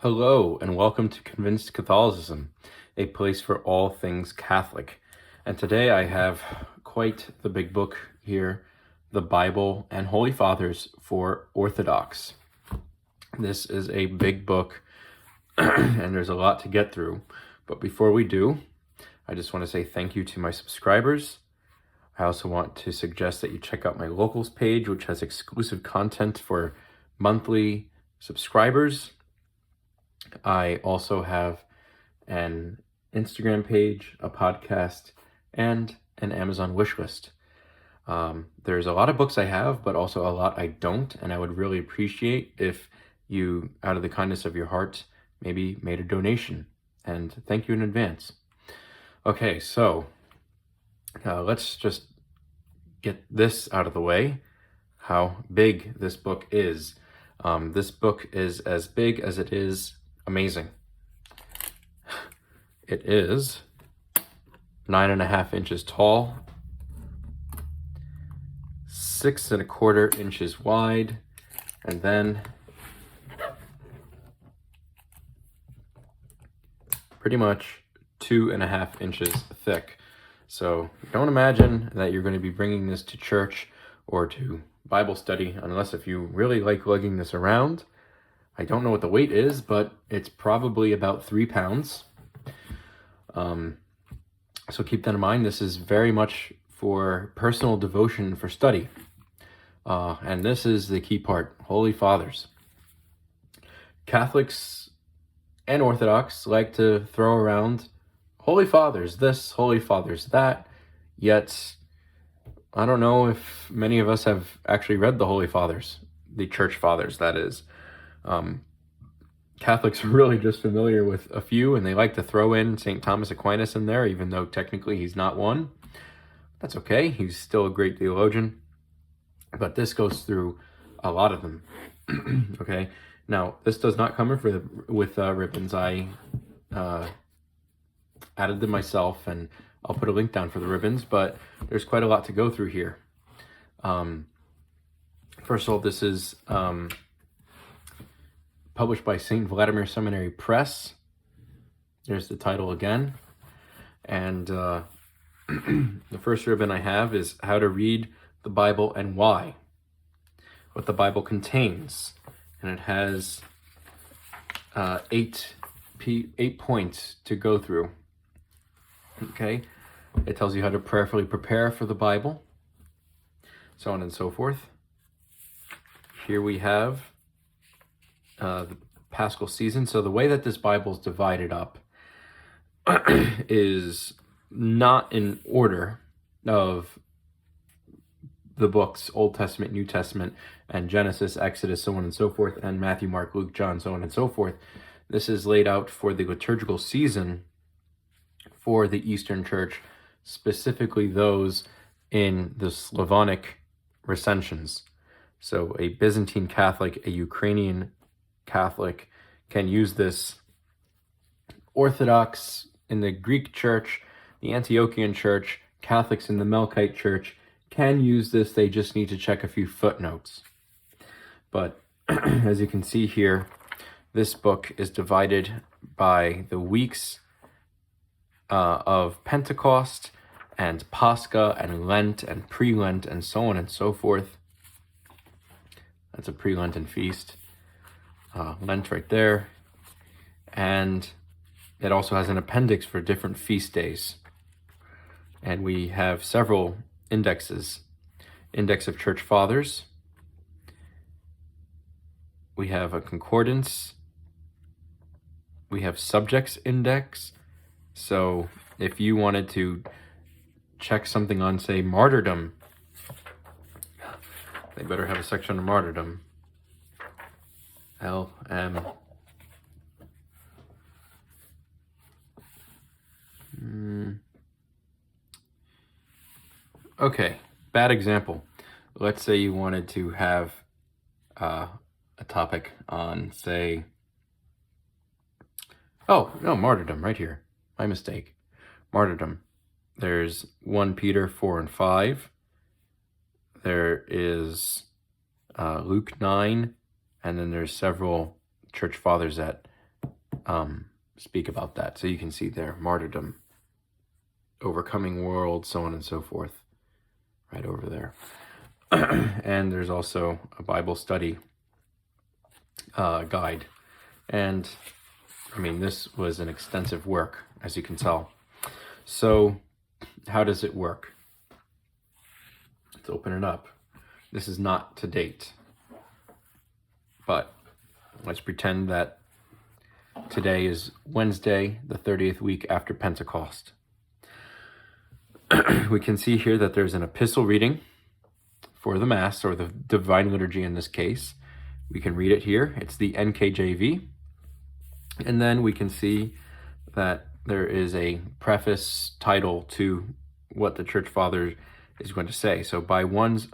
Hello, and welcome to Convinced Catholicism, a place for all things Catholic. And today I have quite the big book here, the Bible and Holy Fathers for Orthodox. This is a big book, and there's a lot to get through. But before we do, I just want to say thank you to my subscribers. I also want to suggest that you check out my locals page, which has exclusive content for monthly subscribers. I also have an Instagram page, a podcast, and an Amazon wishlist. There's a lot of books I have, but also a lot I don't, and I would really appreciate if you, out of the kindness of your heart, maybe made a donation. And thank you in advance. Okay, so let's just get this out of the way, how big this book is. This book is as big as it is amazing. It is 9.5 inches tall, 6.25 inches wide, and then pretty much 2.5 inches thick. So don't imagine that you're going to be bringing this to church or to Bible study unless if you really like lugging this around. I don't know what the weight is, but it's probably about 3 pounds. So keep that in mind. This is very much for personal devotion for study. And this is the key part, Holy Fathers. Catholics and Orthodox like to throw around Holy Fathers this, Holy Fathers that, yet I don't know if many of us have actually read the Holy Fathers, the Church Fathers, that is. Catholics are really just familiar with a few, and they like to throw in St. Thomas Aquinas in there, even though technically he's not one. That's okay. He's still a great theologian. But this goes through a lot of them. Okay. Now, this does not come with ribbons. I added them myself, and I'll put a link down for the ribbons, but there's quite a lot to go through here. First of all, this is published by St. Vladimir Seminary Press. There's the title again. And the first ribbon I have is How to Read the Bible and Why. What the Bible contains. And it has 8 points to go through. Okay? It tells you how to prayerfully prepare for the Bible, so on and so forth. Here we have the Paschal season. So the way that this Bible is divided up is not in order of the books, Old Testament, New Testament, and Genesis, Exodus, so on and so forth, and Matthew, Mark, Luke, John, so on and so forth. This is laid out for the liturgical season for the Eastern Church, specifically those in the Slavonic recensions. So a Byzantine Catholic, a Ukrainian Catholic can use this. Orthodox in the Greek Church, the Antiochian Church, Catholics in the Melkite Church can use this. They just need to check a few footnotes. But as you can see here, this book is divided by the weeks of Pentecost and Pascha and Lent and pre-Lent and so on and so forth. That's a pre-Lenten feast. Lent right there. And it also has an appendix for different feast days. And we have several indexes. Index of Church Fathers. We have a concordance. We have subjects index. So if you wanted to check something on, say, martyrdom, they better have a section on martyrdom. LM. Okay, bad example. Let's say you wanted to have a topic on, say, oh, no, martyrdom, right here. My mistake. Martyrdom. There's 1 Peter 4 and 5. There is Luke 9, and then there's several church fathers that speak about that. So you can see there, martyrdom, overcoming world, so on and so forth, right over there. And there's also a Bible study guide. And I mean, this was an extensive work, as you can tell. So how does it work? Let's open it up. This is not to date, but let's pretend that today is Wednesday, the 30th week after Pentecost. We can see here that there's an epistle reading for the Mass, or the Divine Liturgy in this case. We can read it here. It's the NKJV. And then we can see that there is a preface title to what the Church Father is going to say. So by one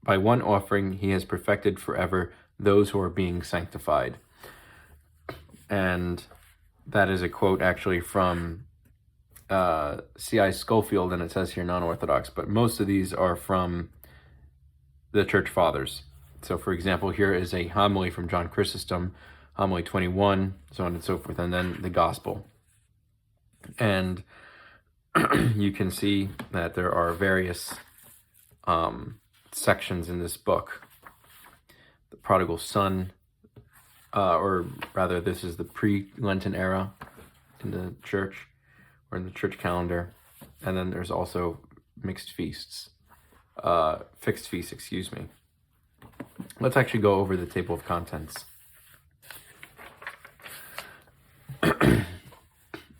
offering, he has perfected forever those who are being sanctified. And that is a quote actually from C.I. Schofield, and it says here non-Orthodox, but most of these are from the Church Fathers. So for example, here is a homily from John Chrysostom, homily 21, so on and so forth, and then the Gospel. And you can see that there are various sections in this book. The prodigal son, or rather this is the pre-Lenten era in the church, or in the church calendar. And then there's also fixed feasts, excuse me. Let's actually go over the table of contents.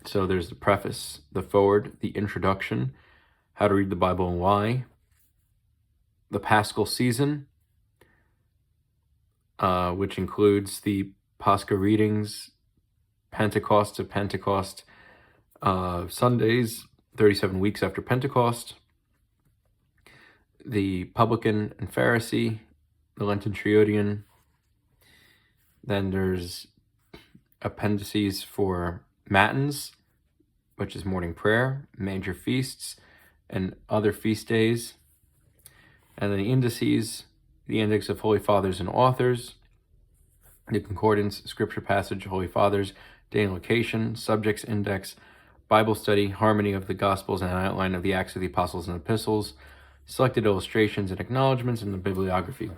So there's the preface, the foreword, the introduction, how to read the Bible and why, the Paschal season, which includes the Pascha readings, Pentecost to Pentecost, Sundays, 37 weeks after Pentecost, the Publican and Pharisee, the Lenten Triodion. Then there's appendices for Matins, which is morning prayer, major feasts, and other feast days. And then the indices, the index of Holy Fathers and authors, the concordance, scripture passage, Holy Fathers, day and location, subjects index, Bible study, harmony of the Gospels, and an outline of the Acts of the Apostles and Epistles, selected illustrations and acknowledgments, and the bibliography.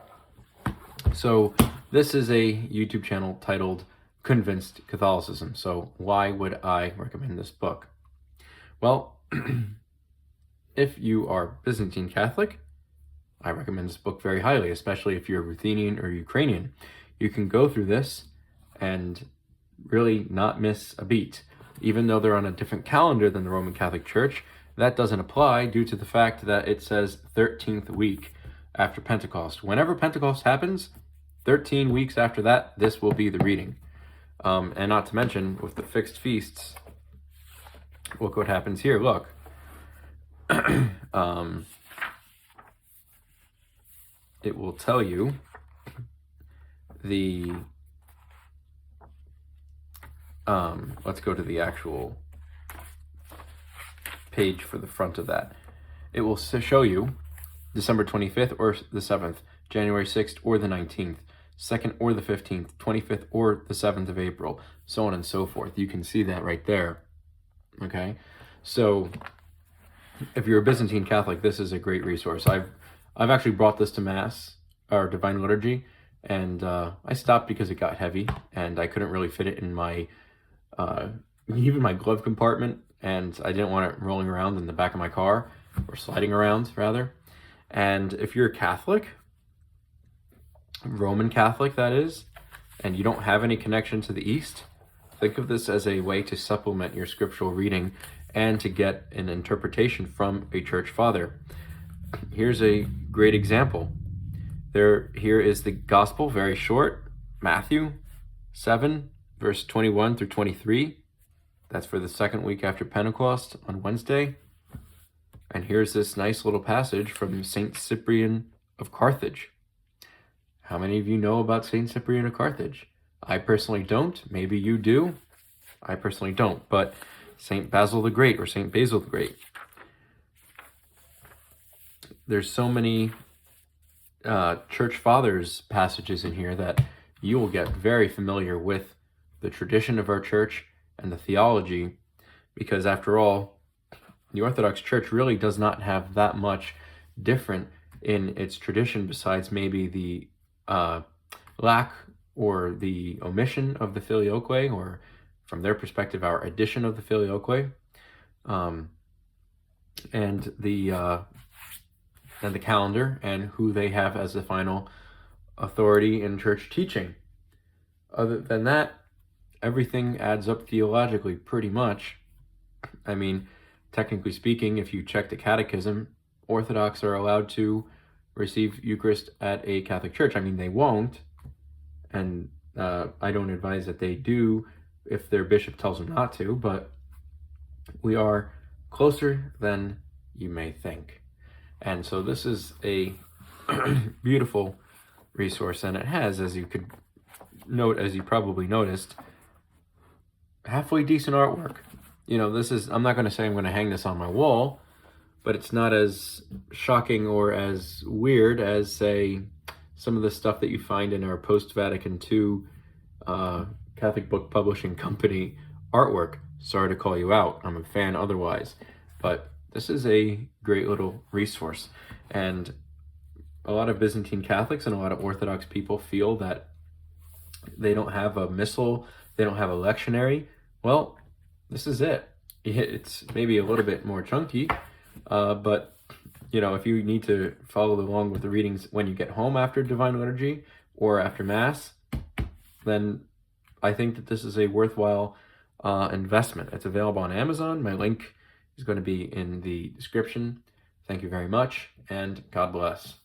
So this is a YouTube channel titled Convinced Catholicism. So why would I recommend this book? Well, if you are Byzantine Catholic, I recommend this book very highly, especially if you're Ruthenian or Ukrainian. You can go through this and really not miss a beat. Even though they're on a different calendar than the Roman Catholic Church, that doesn't apply due to the fact that it says 13th week after Pentecost. Whenever Pentecost happens, 13 weeks after that, this will be the reading. And not to mention, with the fixed feasts, look what happens here. Look. It will tell you the... let's go to the actual page for the front of that. It will show you December 25th or the 7th, January 6th or the 19th, 2nd or the 15th, 25th or the 7th of April, so on and so forth. You can see that right there. Okay, so if you're a Byzantine Catholic, this is a great resource. I've actually brought this to Mass, or Divine Liturgy, and I stopped because it got heavy and I couldn't really fit it in my even my glove compartment, and I didn't want it rolling around in the back of my car, or sliding around rather. And if you're a Catholic, Roman Catholic that is, and you don't have any connection to the East, think of this as a way to supplement your scriptural reading and to get an interpretation from a church father. Here's a great example. Here is the gospel, very short, Matthew 7, verse 21 through 23. That's for the second week after Pentecost on Wednesday. And here's this nice little passage from Saint Cyprian of Carthage. How many of you know about Saint Cyprian of Carthage? I personally don't. Maybe you do. I personally don't. But Saint Basil the Great, or Saint Basil the Great. There's so many church fathers passages in here that you will get very familiar with the tradition of our church and the theology, because after all, the Orthodox Church really does not have that much different in its tradition besides maybe the lack or the omission of the filioque, or from their perspective, our addition of the filioque, and the calendar, and who they have as the final authority in church teaching. Other than that, everything adds up theologically pretty much. I mean, technically speaking, if you check the catechism, Orthodox are allowed to receive Eucharist at a Catholic church. I mean, they won't, and I don't advise that they do if their bishop tells them not to, but we are closer than you may think. And so this is a beautiful resource, and it has, as you could note, as you probably noticed, halfway decent artwork. You know, this is, I'm not going to say I'm going to hang this on my wall, but it's not as shocking or as weird as, say, some of the stuff that you find in our post-Vatican II Catholic Book Publishing Company artwork. Sorry to call you out. I'm a fan otherwise. But this is a great little resource. And a lot of Byzantine Catholics and a lot of Orthodox people feel that they don't have a missal, they don't have a lectionary. Well, this is it. It's maybe a little bit more chunky, but you know, if you need to follow along with the readings when you get home after Divine Liturgy or after Mass, then I think that this is a worthwhile investment. It's available on Amazon. My link is going to be in the description. Thank you very much, and God bless.